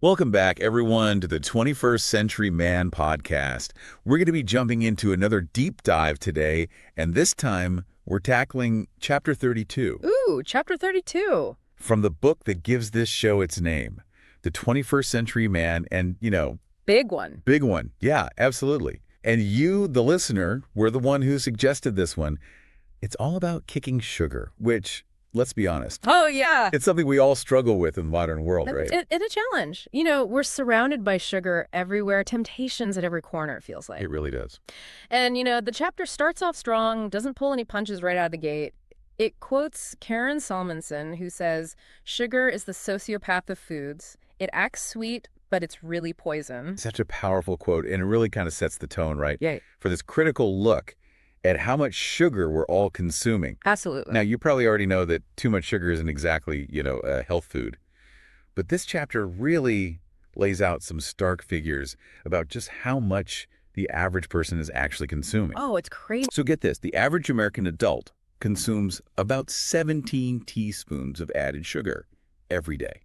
Welcome back, everyone, to the 21st Century Man podcast. We're going to be jumping into another deep dive today, and this time we're tackling Chapter 32 Ooh, chapter 32. from the book that gives this show its name, The 21st Century Man, and, Big one. big one. Yeah, absolutely. And you, the listener, were the one who suggested this one. It's all about kicking sugar, which, let's be honest, Oh, yeah. it's something we all struggle with in the modern world, right? It's a challenge. We're surrounded by sugar everywhere, temptations at every corner, it feels like. It really does. And, the chapter starts off strong, doesn't pull any punches right out of the gate. It quotes Karen Salmonson, who says, "Sugar is the sociopath of foods. It acts sweet, but it's really poison." Such a powerful quote, and it really kind of sets the tone, right? Yay. For this critical look at how much sugar we're all consuming. Absolutely. Now, you probably already know that too much sugar isn't exactly, a health food. But this chapter really lays out some stark figures about just how much the average person is actually consuming. Oh, it's crazy. So get this, the average American adult consumes about 17 teaspoons of added sugar every day.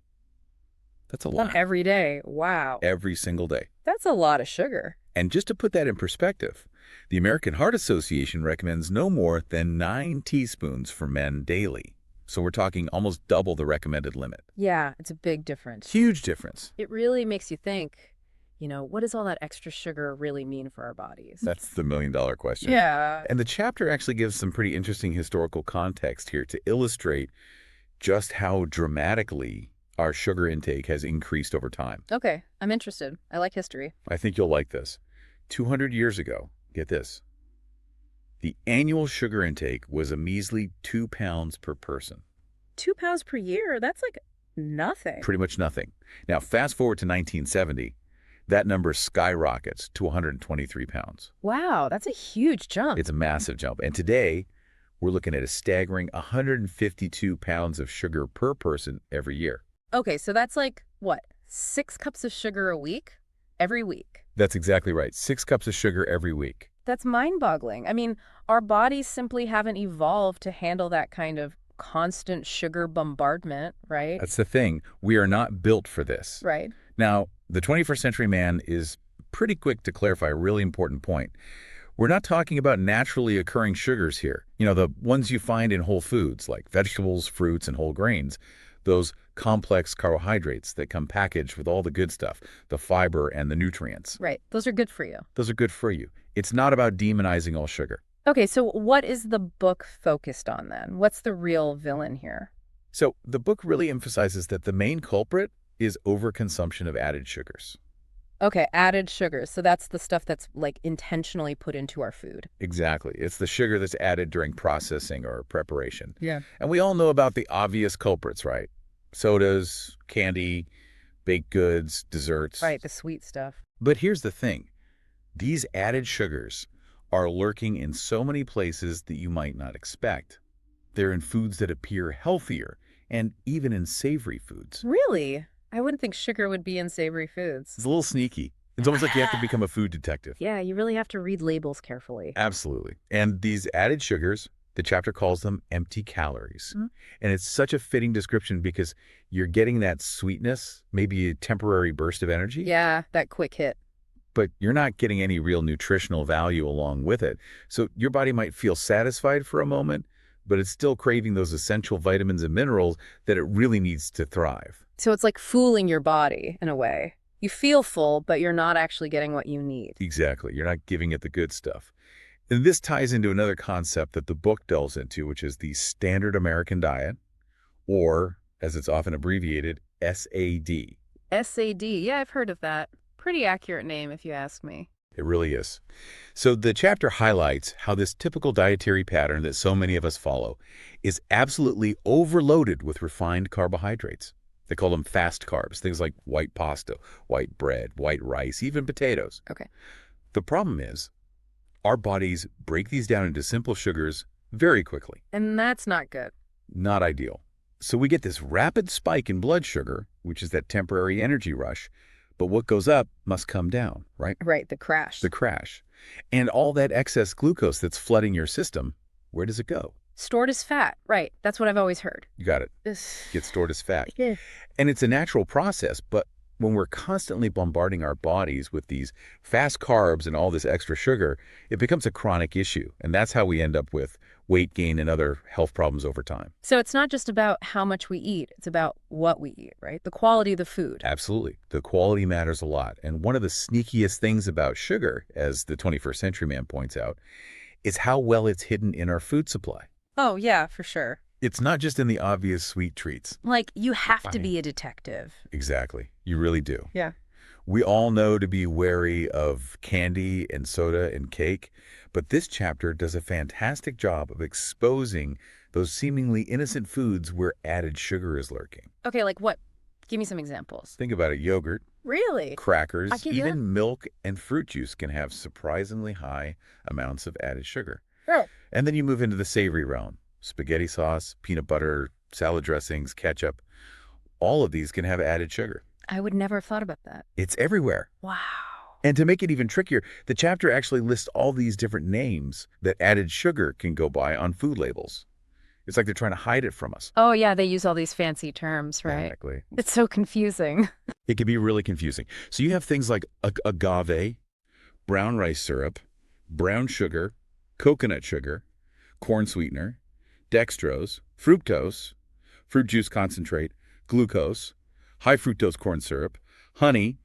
That's a lot. Every day. Wow. Every single day. That's a lot of sugar. And just to put that in perspective, the American Heart Association recommends no more than 9 teaspoons for men daily. So we're talking almost double the recommended limit. Yeah, it's a big difference. Huge difference. It really makes you think, what does all that extra sugar really mean for our bodies? That's the million-dollar question. Yeah. And the chapter actually gives some pretty interesting historical context here to illustrate just how dramatically our sugar intake has increased over time. Okay, I'm interested. I like history. I think you'll like this. 200 years ago, get this, the annual sugar intake was a measly 2 pounds per person. 2 pounds per year? That's like nothing. Pretty much nothing. Now, fast forward to 1970, that number skyrockets to 123 pounds. Wow, that's a huge jump. It's a massive jump. And today, we're looking at a staggering 152 pounds of sugar per person every year. Okay, so that's like, what, 6 cups of sugar a week? Every week? That's exactly right. 6 cups of sugar every week. That's mind-boggling. I mean, our bodies simply haven't evolved to handle that kind of constant sugar bombardment, right? That's the thing. We are not built for this. Right. Now, the 21st Century Man is pretty quick to clarify a really important point. We're not talking about naturally occurring sugars here. The ones you find in whole foods like vegetables, fruits, and whole grains. Those complex carbohydrates that come packaged with all the good stuff, the fiber and the nutrients. Right. Those are good for you. Those are good for you. It's not about demonizing all sugar. Okay, so what is the book focused on then? What's the real villain here? So the book really emphasizes that the main culprit is overconsumption of added sugars. Okay, added sugars. So that's the stuff that's like intentionally put into our food. Exactly. It's the sugar that's added during processing or preparation. Yeah. And we all know about the obvious culprits, right? Sodas, candy, baked goods, desserts. Right, the sweet stuff. But here's the thing. These added sugars are lurking in so many places that you might not expect. They're in foods that appear healthier and even in savory foods. Really? I wouldn't think sugar would be in savory foods. It's a little sneaky. It's almost like you have to become a food detective. Yeah, you really have to read labels carefully. Absolutely. And these added sugars, the chapter calls them empty calories. Mm-hmm. And it's such a fitting description because you're getting that sweetness, maybe a temporary burst of energy. Yeah, that quick hit. But you're not getting any real nutritional value along with it. So your body might feel satisfied for a moment, but it's still craving those essential vitamins and minerals that it really needs to thrive. So it's like fooling your body in a way. You feel full, but you're not actually getting what you need. Exactly. You're not giving it the good stuff. And this ties into another concept that the book delves into, which is the standard American diet, or, as it's often abbreviated, SAD. SAD, yeah, I've heard of that. Pretty accurate name, if you ask me. It really is. So the chapter highlights how this typical dietary pattern that so many of us follow is absolutely overloaded with refined carbohydrates. They call them fast carbs, things like white pasta, white bread, white rice, even potatoes. Okay. The problem is, our bodies break these down into simple sugars very quickly. And that's not good. Not ideal. So we get this rapid spike in blood sugar, which is that temporary energy rush, but what goes up must come down, right? Right, the crash. The crash. And all that excess glucose that's flooding your system, where does it go? Stored as fat. Right, that's what I've always heard. You got it. Ugh. Gets stored as fat. Yeah. And it's a natural process, but When we're constantly bombarding our bodies with these fast carbs and all this extra sugar, it becomes a chronic issue. And that's how we end up with weight gain and other health problems over time. So it's not just about how much we eat, it's about what we eat, right? The quality of the food. Absolutely. The quality matters a lot. And one of the sneakiest things about sugar, as the 21st Century Man points out, is how well it's hidden in our food supply. Oh, yeah, for sure. It's not just in the obvious sweet treats. Like, you have to be a detective. Exactly. You really do. Yeah. We all know to be wary of candy and soda and cake, but this chapter does a fantastic job of exposing those seemingly innocent foods where added sugar is lurking. Okay, like what? Give me some examples. Think about it. Yogurt, Really? crackers, I can do that. even milk and fruit juice can have surprisingly high amounts of added sugar. Right. And then you move into the savory realm. Spaghetti sauce, peanut butter, salad dressings, ketchup. All of these can have added sugar. I would never have thought about that. It's everywhere. Wow. And to make it even trickier, the chapter actually lists all these different names that added sugar can go by on food labels. It's like they're trying to hide it from us. Oh, yeah, they use all these fancy terms, right? Exactly. It's so confusing. It can be really confusing. So you have things like agave, brown rice syrup, brown sugar, coconut sugar, corn sweetener, dextrose, fructose, fruit juice concentrate, glucose, high fructose corn syrup, honey,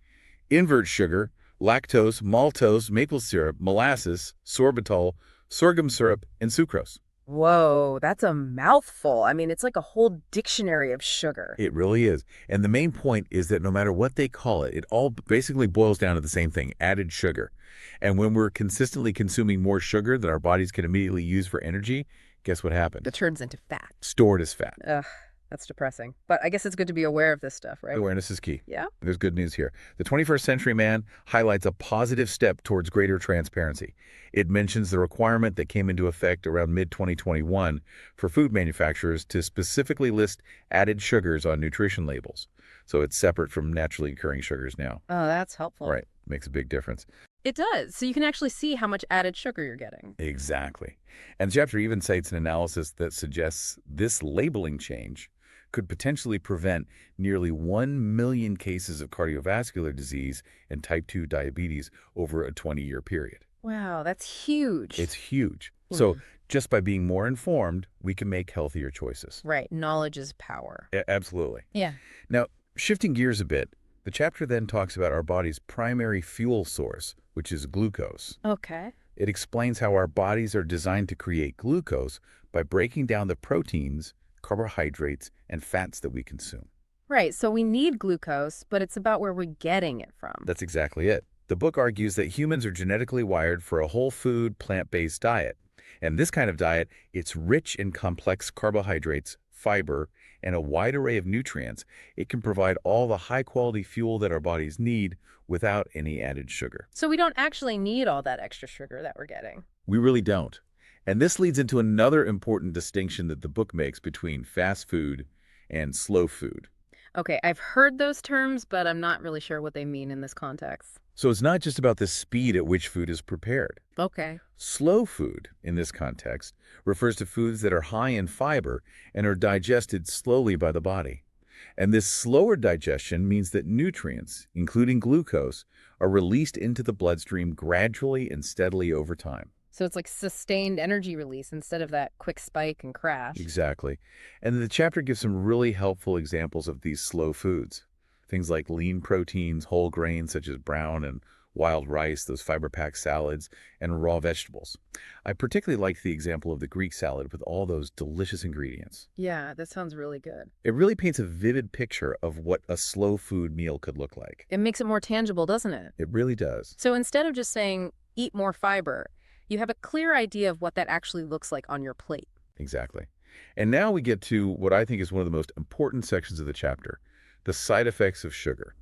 invert sugar, lactose, maltose, maple syrup, molasses, sorbitol, sorghum syrup, and sucrose. Whoa, that's a mouthful. I mean, it's like a whole dictionary of sugar. It really is. And the main point is that no matter what they call it, it all basically boils down to the same thing, added sugar. And when we're consistently consuming more sugar that our bodies can immediately use for energy, guess what happens? It turns into fat. Stored as fat. Ugh, that's depressing. But I guess it's good to be aware of this stuff, right? Awareness is key. Yeah? There's good news here. The 21st Century Man highlights a positive step towards greater transparency. It mentions the requirement that came into effect around mid-2021 for food manufacturers to specifically list added sugars on nutrition labels. So it's separate from naturally occurring sugars now. Oh, that's helpful. Right. Makes a big difference. It does. So you can actually see how much added sugar you're getting. Exactly. And the chapter even cites an analysis that suggests this labeling change could potentially prevent nearly 1 million cases of cardiovascular disease and type 2 diabetes over a 20-year period. Wow, that's huge. It's huge. So just by being more informed, we can make healthier choices. Right. Knowledge is power. Absolutely. Yeah. Now, shifting gears a bit, the chapter then talks about our body's primary fuel source, which is glucose. Okay. It explains how our bodies are designed to create glucose by breaking down the proteins, carbohydrates, and fats that we consume. Right. So we need glucose, but it's about where we're getting it from. That's exactly it. The book argues that humans are genetically wired for a whole food, plant-based diet. And this kind of diet, it's rich in complex carbohydrates, fiber, and a wide array of nutrients. It can provide all the high-quality fuel that our bodies need without any added sugar. So we don't actually need all that extra sugar that we're getting. We really don't. And this leads into another important distinction that the book makes between fast food and slow food. Okay, I've heard those terms, but I'm not really sure what they mean in this context. So it's not just about the speed at which food is prepared. Okay. Slow food, in this context, refers to foods that are high in fiber and are digested slowly by the body. And this slower digestion means that nutrients, including glucose, are released into the bloodstream gradually and steadily over time. So it's like sustained energy release instead of that quick spike and crash. Exactly. And the chapter gives some really helpful examples of these slow foods. Things like lean proteins, whole grains such as brown and wild rice, those fiber-packed salads, and raw vegetables. I particularly like the example of the Greek salad with all those delicious ingredients. Yeah, that sounds really good. It really paints a vivid picture of what a slow food meal could look like. It makes it more tangible, doesn't it? It really does. So instead of just saying, eat more fiber, you have a clear idea of what that actually looks like on your plate. Exactly. And now we get to what I think is one of the most important sections of the chapter, the side effects of sugar.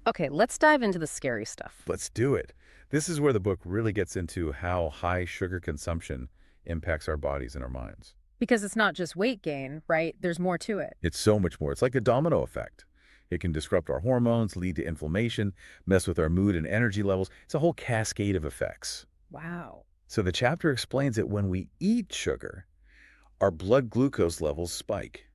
Okay, let's dive into the scary stuff. Let's do it. This is where the book really gets into how high sugar consumption impacts our bodies and our minds. Because it's not just weight gain, right? There's more to it. It's so much more. It's like a domino effect. It can disrupt our hormones, lead to inflammation, mess with our mood and energy levels. It's a whole cascade of effects. Wow. So the chapter explains that when we eat sugar, our blood glucose levels spike.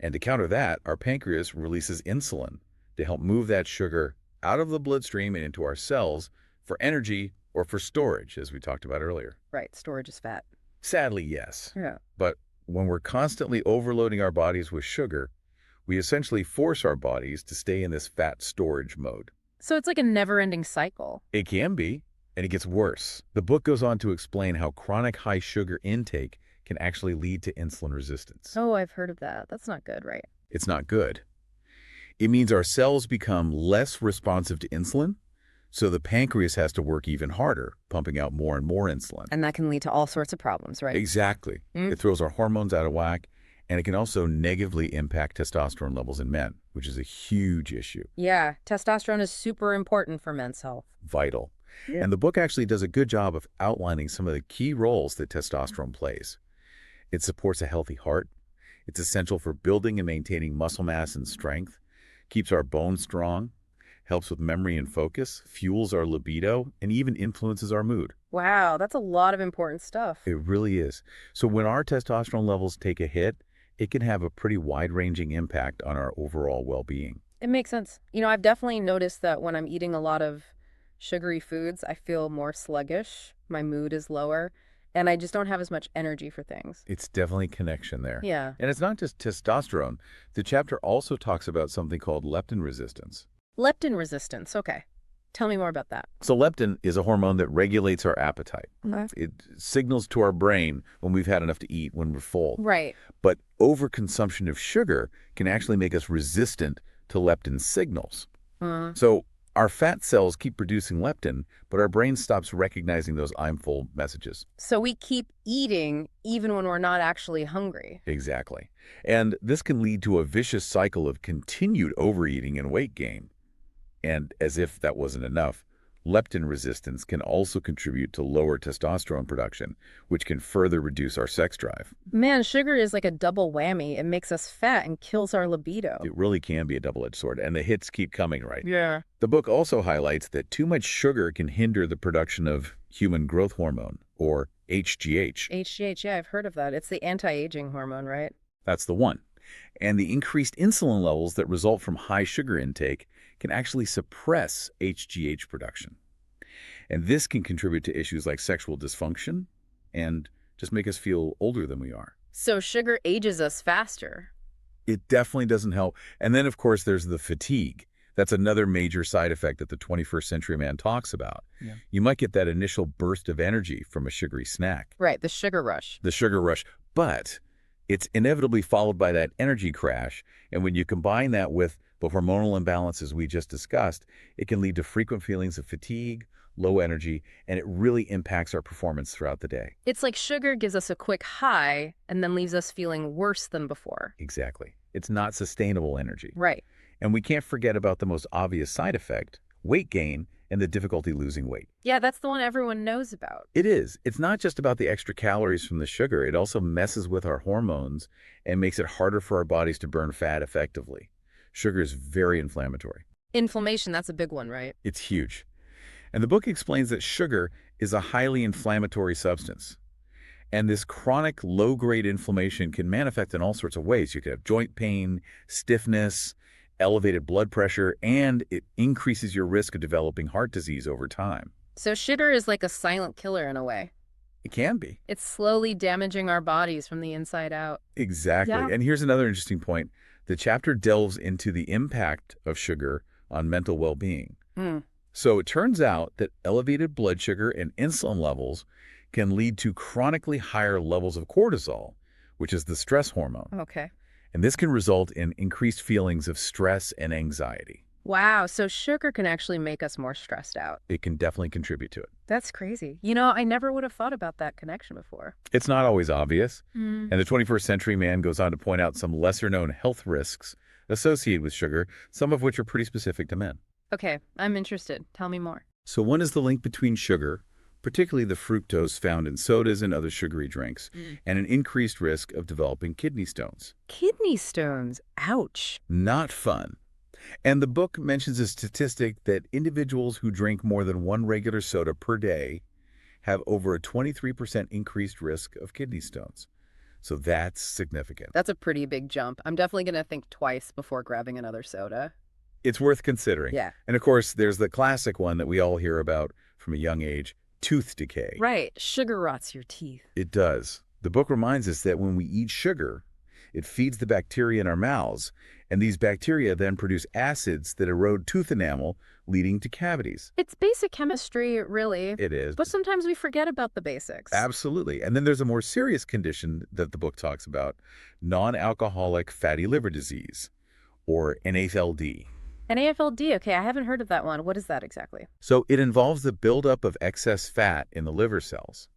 And to counter that, our pancreas releases insulin to help move that sugar out of the bloodstream and into our cells for energy or for storage, as we talked about earlier. Right, storage is fat. Sadly, yes. Yeah. But when we're constantly overloading our bodies with sugar, we essentially force our bodies to stay in this fat storage mode. So it's like a never-ending cycle. It can be, and it gets worse. The book goes on to explain how chronic high sugar intake can actually lead to insulin resistance. Oh, I've heard of that. That's not good, right? It's not good. It means our cells become less responsive to insulin, so the pancreas has to work even harder, pumping out more and more insulin. And that can lead to all sorts of problems, right? Exactly. It throws our hormones out of whack, and it can also negatively impact testosterone levels in men, which is a huge issue. Yeah, testosterone is super important for men's health. Vital. Yeah. And the book actually does a good job of outlining some of the key roles that testosterone plays. It supports a healthy heart. It's essential for building and maintaining muscle mass and strength, keeps our bones strong, helps with memory and focus, fuels our libido, and even influences our mood. Wow, that's a lot of important stuff. It really is. So when our testosterone levels take a hit, it can have a pretty wide-ranging impact on our overall well-being. It makes sense. I've definitely noticed that when I'm eating a lot of sugary foods, I feel more sluggish, my mood is lower, and I just don't have as much energy for things. It's definitely a connection there. Yeah. And it's not just testosterone. The chapter also talks about something called leptin resistance. Leptin resistance. Okay. Tell me more about that. So leptin is a hormone that regulates our appetite. Okay. It signals to our brain when we've had enough to eat, when we're full. Right. But overconsumption of sugar can actually make us resistant to leptin signals. So our fat cells keep producing leptin, but our brain stops recognizing those I'm full messages. So we keep eating even when we're not actually hungry. Exactly. And this can lead to a vicious cycle of continued overeating and weight gain. And as if that wasn't enough, leptin resistance can also contribute to lower testosterone production, which can further reduce our sex drive. Man, sugar is like a double whammy. It makes us fat and kills our libido. It really can be a double-edged sword, and the hits keep coming, right? Yeah. The book also highlights that too much sugar can hinder the production of human growth hormone, or HGH. HGH, yeah, I've heard of that. It's the anti-aging hormone, right? That's the one. And the increased insulin levels that result from high sugar intake can actually suppress HGH production. And this can contribute to issues like sexual dysfunction and just make us feel older than we are. So sugar ages us faster. It definitely doesn't help. And then, of course, there's the fatigue. That's another major side effect that the 21st century man talks about. Yeah. You might get that initial burst of energy from a sugary snack. Right, the sugar rush. The sugar rush. But it's inevitably followed by that energy crash. And when you combine that with the hormonal imbalances we just discussed, it can lead to frequent feelings of fatigue, low energy, and it really impacts our performance throughout the day. It's like sugar gives us a quick high and then leaves us feeling worse than before. Exactly. It's not sustainable energy. Right. And we can't forget about the most obvious side effect, weight gain, and the difficulty losing weight. Yeah, that's the one everyone knows about. It is. It's not just about the extra calories from the sugar. It also messes with our hormones and makes it harder for our bodies to burn fat effectively. Sugar is very inflammatory. Inflammation, that's a big one, right? It's huge. And the book explains that sugar is a highly inflammatory substance. And this chronic low-grade inflammation can manifest in all sorts of ways. You could have joint pain, stiffness, elevated blood pressure, and it increases your risk of developing heart disease over time. So sugar is like a silent killer in a way. It can be. It's slowly damaging our bodies from the inside out. Exactly. Yeah. And here's another interesting point. The chapter delves into the impact of sugar on mental well-being. So it turns out that elevated blood sugar and insulin levels can lead to chronically higher levels of cortisol, which is the stress hormone. Okay. And this can result in increased feelings of stress and anxiety. Wow, so sugar can actually make us more stressed out. It can definitely contribute to it. That's crazy. I never would have thought about that connection before. It's not always obvious. And the 21st century man goes on to point out some lesser-known health risks associated with sugar, some of which are pretty specific to men. Okay, I'm interested. Tell me more. So one is the link between sugar, particularly the fructose found in sodas and other sugary drinks, and an increased risk of developing kidney stones. Kidney stones. Ouch. Not fun. And the book mentions a statistic that individuals who drink more than one regular soda per day have over a 23% increased risk of kidney stones. So that's significant. That's a pretty big jump. I'm definitely going to think twice before grabbing another soda. It's worth considering. Yeah. And of course, there's the classic one that we all hear about from a young age, tooth decay. Right. Sugar rots your teeth. It does. The book reminds us that when we eat sugar, it feeds the bacteria in our mouths, and these bacteria then produce acids that erode tooth enamel, leading to cavities. It's basic chemistry, really. It is. But sometimes we forget about the basics. Absolutely. And then there's a more serious condition that the book talks about, non-alcoholic fatty liver disease, or NAFLD. NAFLD, okay, I haven't heard of that one. What is that exactly? So it involves the buildup of excess fat in the liver cells,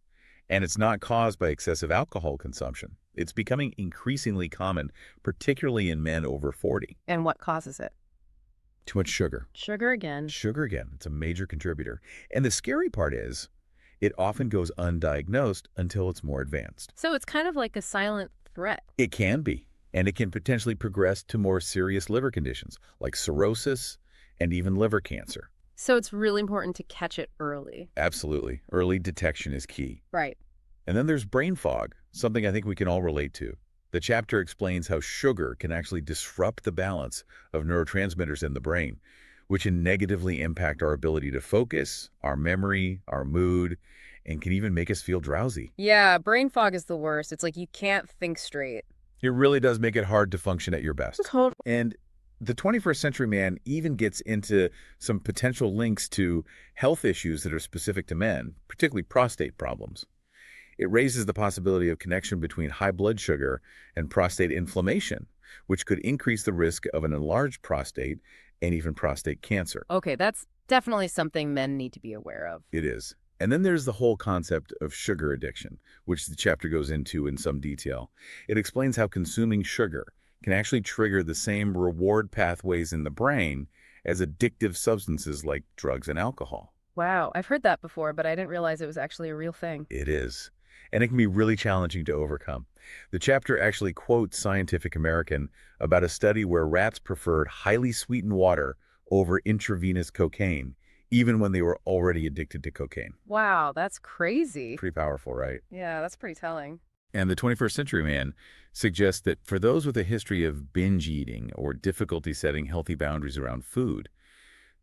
and it's not caused by excessive alcohol consumption. It's becoming increasingly common, particularly in men over 40. And what causes it? Too much sugar. Sugar again. Sugar again. It's a major contributor. And the scary part is, it often goes undiagnosed until it's more advanced. So it's kind of like a silent threat. It can be, and it can potentially progress to more serious liver conditions like cirrhosis and even liver cancer. So it's really important to catch it early. Absolutely. Early detection is key. Right. And then there's brain fog, something I think we can all relate to. The chapter explains how sugar can actually disrupt the balance of neurotransmitters in the brain, which can negatively impact our ability to focus, our memory, our mood, and can even make us feel drowsy. Yeah, brain fog is the worst. It's like you can't think straight. It really does make it hard to function at your best. Totally. And the 21st century man even gets into some potential links to health issues that are specific to men, particularly prostate problems. It raises the possibility of connection between high blood sugar and prostate inflammation, which could increase the risk of an enlarged prostate and even prostate cancer. Okay, that's definitely something men need to be aware of. It is. And then there's the whole concept of sugar addiction, which the chapter goes into in some detail. It explains how consuming sugar can actually trigger the same reward pathways in the brain as addictive substances like drugs and alcohol. Wow, I've heard that before, but I didn't realize it was actually a real thing. It is. And it can be really challenging to overcome. The chapter actually quotes Scientific American about a study where rats preferred highly sweetened water over intravenous cocaine, even when they were already addicted to cocaine. Wow, that's crazy. Pretty powerful, right? Yeah, that's pretty telling. And the 21st century man suggests that for those with a history of binge eating or difficulty setting healthy boundaries around food,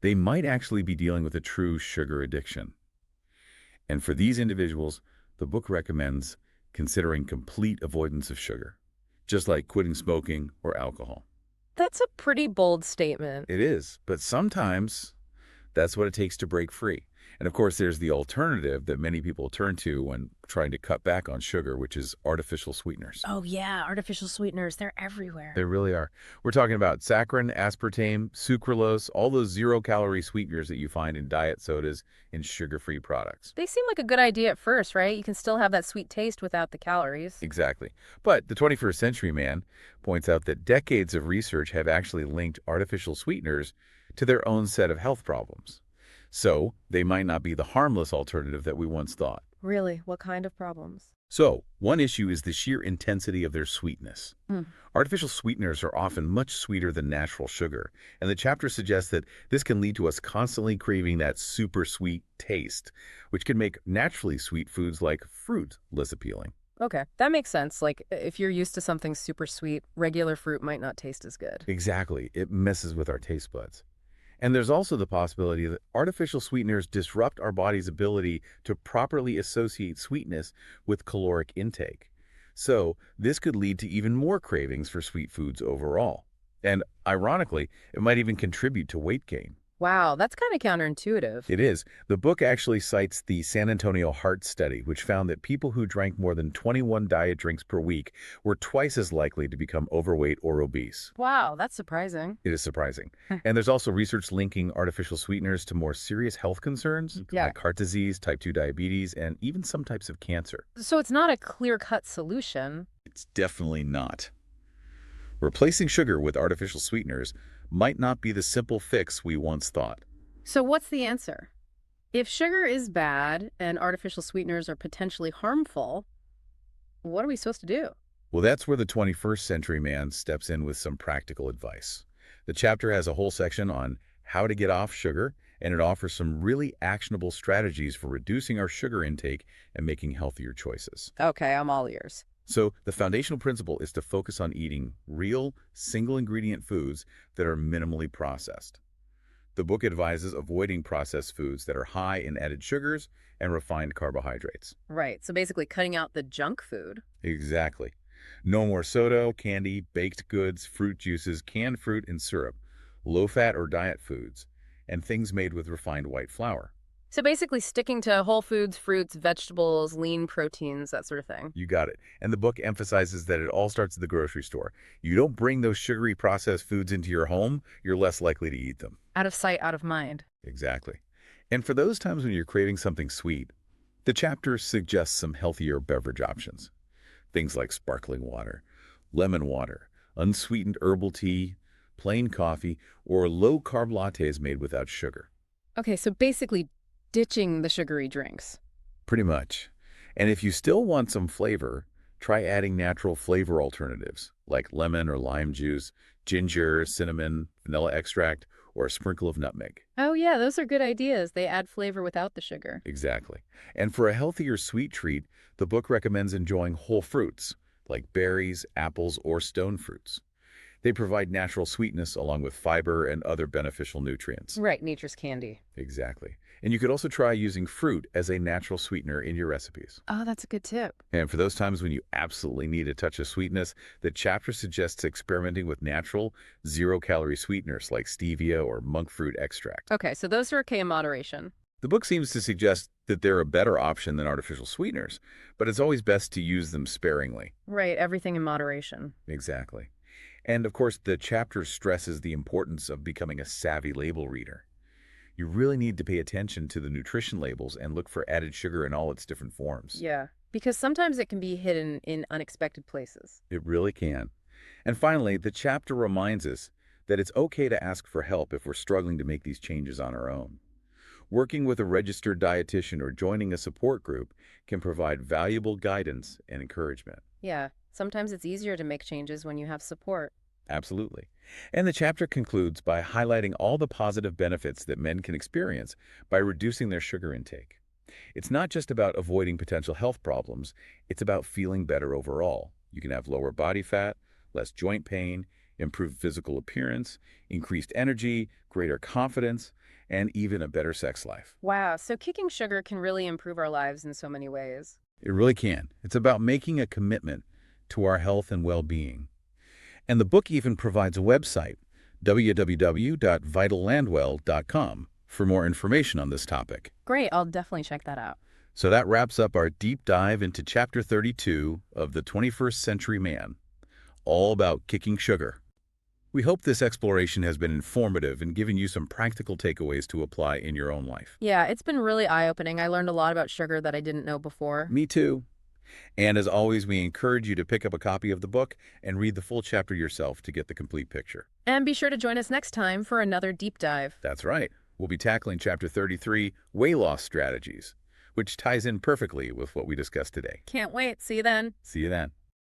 they might actually be dealing with a true sugar addiction. And for these individuals, the book recommends considering complete avoidance of sugar, just like quitting smoking or alcohol. That's a pretty bold statement. It is, but sometimes that's what it takes to break free. And of course, there's the alternative that many people turn to when trying to cut back on sugar, which is artificial sweeteners. Oh yeah, artificial sweeteners, they're everywhere. They really are. We're talking about saccharin, aspartame, sucralose, all those zero-calorie sweeteners that you find in diet sodas and sugar-free products. They seem like a good idea at first, right? You can still have that sweet taste without the calories. Exactly. But the 21st century man points out that decades of research have actually linked artificial sweeteners to their own set of health problems. So they might not be the harmless alternative that we once thought. Really? What kind of problems? So one issue is the sheer intensity of their sweetness. Artificial sweeteners are often much sweeter than natural sugar, and the chapter suggests that this can lead to us constantly craving that super sweet taste, which can make naturally sweet foods like fruit less appealing. Okay, that makes sense. Like, if you're used to something super sweet, regular fruit might not taste as good. Exactly. It messes with our taste buds. And there's also the possibility that artificial sweeteners disrupt our body's ability to properly associate sweetness with caloric intake. So this could lead to even more cravings for sweet foods overall. And ironically, it might even contribute to weight gain. Wow, that's kind of counterintuitive. It is. The book actually cites the San Antonio Heart Study, which found that people who drank more than 21 diet drinks per week were twice as likely to become overweight or obese. Wow, that's surprising. It is surprising. And there's also research linking artificial sweeteners to more serious health concerns, Yeah. like heart disease, type 2 diabetes, and even some types of cancer. So it's not a clear-cut solution. It's definitely not. Replacing sugar with artificial sweeteners might not be the simple fix we once thought. So what's the answer? If sugar is bad and artificial sweeteners are potentially harmful, what are we supposed to do? Well, that's where the 21st century man steps in with some practical advice. The chapter has a whole section on how to get off sugar, and it offers some really actionable strategies for reducing our sugar intake and making healthier choices. Okay, I'm all ears. So the foundational principle is to focus on eating real, single-ingredient foods that are minimally processed. The book advises avoiding processed foods that are high in added sugars and refined carbohydrates. Right. So basically cutting out the junk food. Exactly. No more soda, candy, baked goods, fruit juices, canned fruit and syrup, low-fat or diet foods, and things made with refined white flour. So basically sticking to whole foods, fruits, vegetables, lean proteins, that sort of thing. You got it. And the book emphasizes that it all starts at the grocery store. You don't bring those sugary processed foods into your home, you're less likely to eat them. Out of sight, out of mind. Exactly. And for those times when you're craving something sweet, the chapter suggests some healthier beverage options. Things like sparkling water, lemon water, unsweetened herbal tea, plain coffee, or low-carb lattes made without sugar. Okay, so basically ditching the sugary drinks. Pretty much. And if you still want some flavor, try adding natural flavor alternatives like lemon or lime juice, ginger, cinnamon, vanilla extract, or a sprinkle of nutmeg. Oh yeah, those are good ideas. They add flavor without the sugar. Exactly. And for a healthier sweet treat, the book recommends enjoying whole fruits like berries, apples, or stone fruits. They provide natural sweetness along with fiber and other beneficial nutrients. Right, nature's candy. Exactly. And you could also try using fruit as a natural sweetener in your recipes. Oh, that's a good tip. And for those times when you absolutely need a touch of sweetness, the chapter suggests experimenting with natural, zero-calorie sweeteners like stevia or monk fruit extract. Okay, so those are okay in moderation. The book seems to suggest that they're a better option than artificial sweeteners, but it's always best to use them sparingly. Right, everything in moderation. Exactly. And of course, the chapter stresses the importance of becoming a savvy label reader. You really need to pay attention to the nutrition labels and look for added sugar in all its different forms. Yeah, because sometimes it can be hidden in unexpected places. It really can. And finally, the chapter reminds us that it's okay to ask for help if we're struggling to make these changes on our own. Working with a registered dietitian or joining a support group can provide valuable guidance and encouragement. Yeah, sometimes it's easier to make changes when you have support. Absolutely. And the chapter concludes by highlighting all the positive benefits that men can experience by reducing their sugar intake. It's not just about avoiding potential health problems, it's about feeling better overall. You can have lower body fat, less joint pain, improved physical appearance, increased energy, greater confidence, and even a better sex life. Wow, so kicking sugar can really improve our lives in so many ways. It really can. It's about making a commitment to our health and well-being. And the book even provides a website, www.vitallandwell.com, for more information on this topic. Great, I'll definitely check that out. So that wraps up our deep dive into Chapter 32 of The 21st Century Man, all about kicking sugar. We hope this exploration has been informative and given you some practical takeaways to apply in your own life. Yeah, it's been really eye-opening. I learned a lot about sugar that I didn't know before. Me too. And as always, we encourage you to pick up a copy of the book and read the full chapter yourself to get the complete picture. And be sure to join us next time for another deep dive. That's right. We'll be tackling Chapter 33, Weight Loss Strategies, which ties in perfectly with what we discussed today. Can't wait. See you then. See you then.